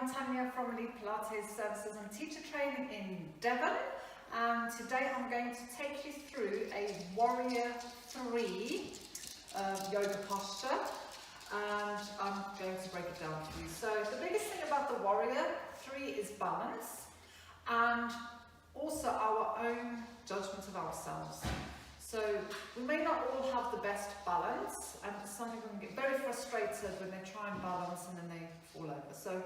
I'm Tanya from Elite Pilates Services and Teacher Training in Devon, and today I'm going to take you through a Warrior 3 yoga posture, and I'm going to break it down for you. So the biggest thing about the Warrior 3 is balance and also our own judgment of ourselves. So we may not all have the best balance, and some people can get very frustrated when they try and balance and then they fall over. So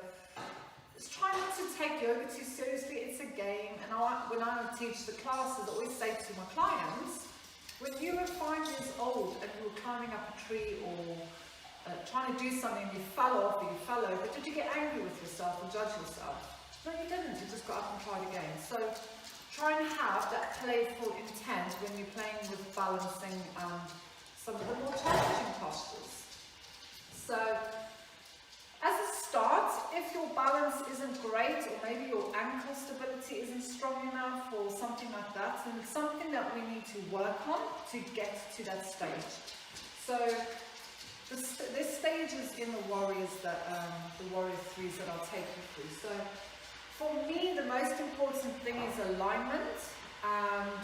just try not to take yoga too seriously. It's a game, and when I teach the classes, I always say to my clients, when you were 5 years old and you were climbing up a tree or trying to do something and you fell off or you fell over, did you get angry with yourself and judge yourself? No, you didn't. You just got up and tried again. So try and have that playful intent when you're playing with balancing and some of the more challenging postures. So, as a start, if your balance isn't great, or maybe your ankle stability isn't strong enough, or something like that, then it's something that we need to work on to get to that stage. So, this stage is in the Warriors that the Warrior 3s that I'll take you through. So, for me, the most important thing is alignment, and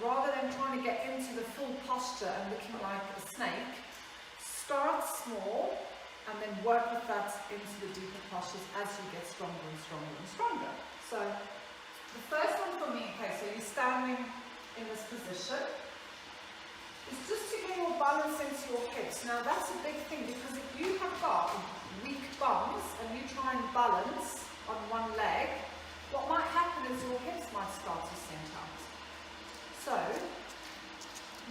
rather than trying to get into the full posture and looking like a snake, start small and then work with that into the deeper postures as you get stronger and stronger and stronger. So the first one for me, okay, so you're standing in this position, is just to get your balance into your hips. Now that's a big thing, because if you have got weak bums and you try and balance on one leg, what might happen is your hips might start to sink out. So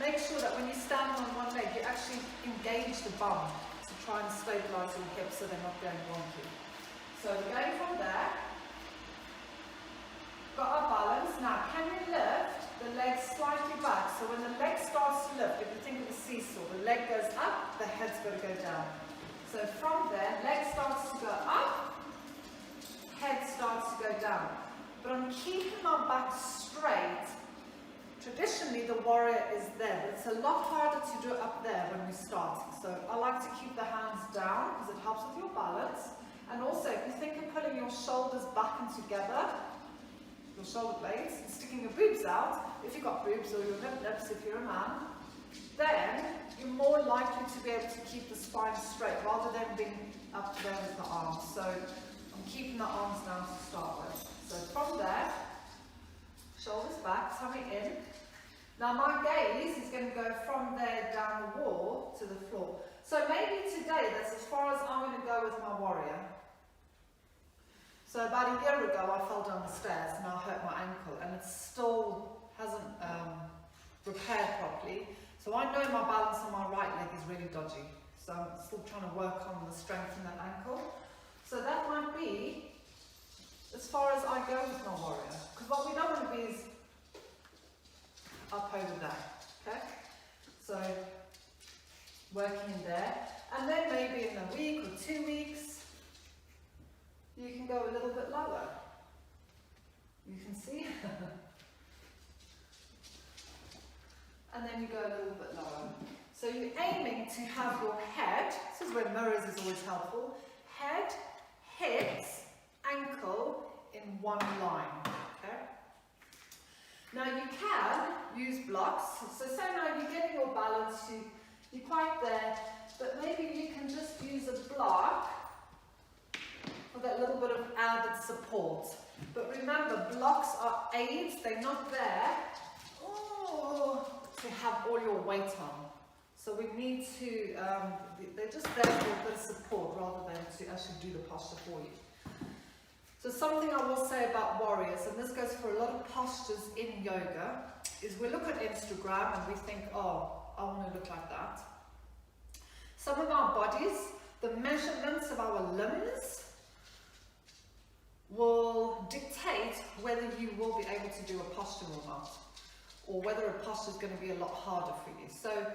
make sure that when you stand on one leg, you actually engage the bum to try and stabilize your hips so they're not going wonky. So we're going from there, got our balance. Now can you lift the leg slightly back? So when the leg starts to lift, if you think of a seesaw, the leg goes up, the head's got to go down. So from there, leg starts to go up, head starts to go down, but I'm keeping my back straight. Traditionally the Warrior is there, but it's a lot harder to do it up there when we start. So I like to keep the hands down because it helps with your balance. And also, if you think of pulling your shoulders back and together, your shoulder blades, and sticking your boobs out, if you've got boobs, or your lips if you're a man, then you're more likely to be able to keep the spine straight rather than being up there with the arms. So I'm keeping the arms down to start with. So from there, shoulders back, tummy in. Now my gaze is going to go from there down the wall to the floor. So maybe today that's as far as I'm going to go with my Warrior. So about a year ago I fell down the stairs and I hurt my ankle, and it still hasn't repaired properly. So I know my balance on my right leg is really dodgy. So I'm still trying to work on the strength in that ankle. So that might be as far as I go with my Warrior. Because what we don't want to be is up over there, okay? So working in there. And then maybe in a week or 2 weeks, you can go a little bit lower. You can see? And then you go a little bit lower. So you're aiming to have your head, this is where mirrors is always helpful, head, hips, ankle in one line, okay? Now you can use blocks. So say now you're getting your balance, you're quite there, but maybe you can just use a block for that little bit of added support. But remember, blocks are aids, they're not there to have all your weight on. So we need to, they're just there for a bit of support rather than to actually do the posture for you. So something I will say about Warriors, and this goes for a lot of postures in yoga, is we look at Instagram and we think, oh, I want to look like that. Some of our bodies, the measurements of our limbs will dictate whether you will be able to do a posture or not, or whether a posture is going to be a lot harder for you. So,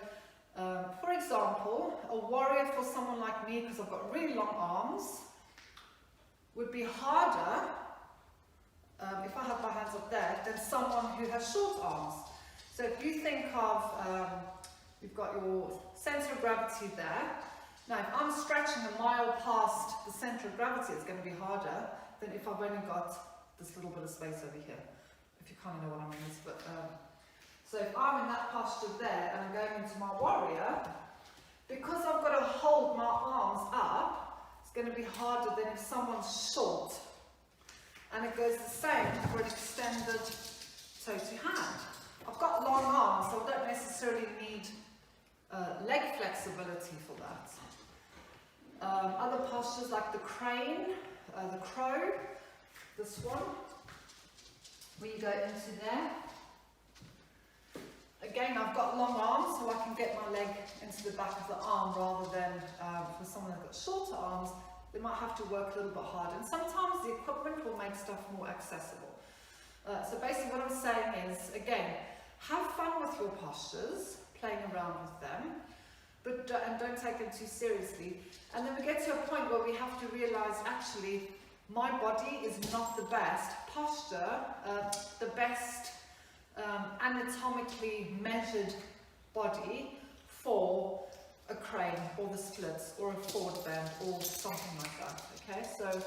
for example, a Warrior for someone like me, because I've got really long arms, would be harder if I have my hands up there than someone who has short arms. So if you think of, you've got your center of gravity there. Now if I'm stretching a mile past the centre of gravity is going to be harder than if I've only got this little bit of space over here, if you kind of know what I mean. But so if I'm in that posture there and I'm going into my warrior, because I've got to hold my arms up, it's going to be harder than if someone's short. And it goes the same for an extended toe to hand. I've got long arms, so I don't necessarily need leg flexibility for that. Other postures like the crane, the crow, this one, where you go into there. Again, I've got long arms, so I can get my leg into the back of the arm rather than for someone that's got shorter arms, they might have to work a little bit harder. And sometimes the equipment will make stuff more accessible. So basically what I'm saying is, again, have fun with your postures, playing around with them, but and don't take them too seriously. And then we get to a point where we have to realize, actually, my body is not the best posture, the best anatomically measured body for a crane or the splits or a forward bend or something like that. Okay, so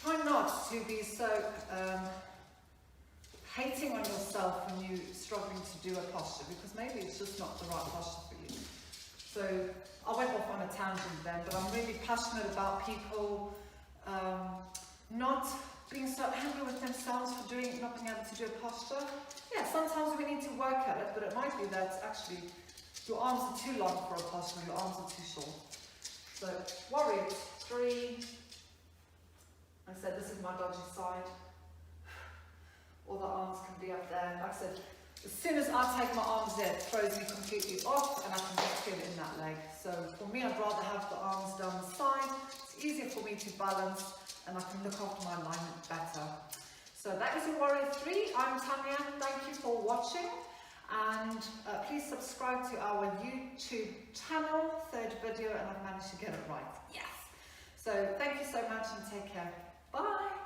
try not to be so hating on yourself when you're struggling to do a posture, because maybe it's just not the right posture for you. So I went off on a tangent then, but I'm really passionate about people not being so angry with themselves for not being able to do a posture. Yeah, sometimes we need to work at it, but it might be that actually your arms are too long for a posture, your arms are too short. So warrior 3. I said this is my dodgy side. All the arms can be up there. Like I said, as soon as I take my arms there, it throws me completely off and I can just feel it in that leg. So for me, I'd rather have the arms down the side. It's easier for me to balance and I can look after my alignment better. So that is a warrior 3. I'm Tanya. Thank you for watching. And please subscribe to our YouTube channel. 3rd video, and I've managed to get it right. Yes! So thank you so much and take care. Bye!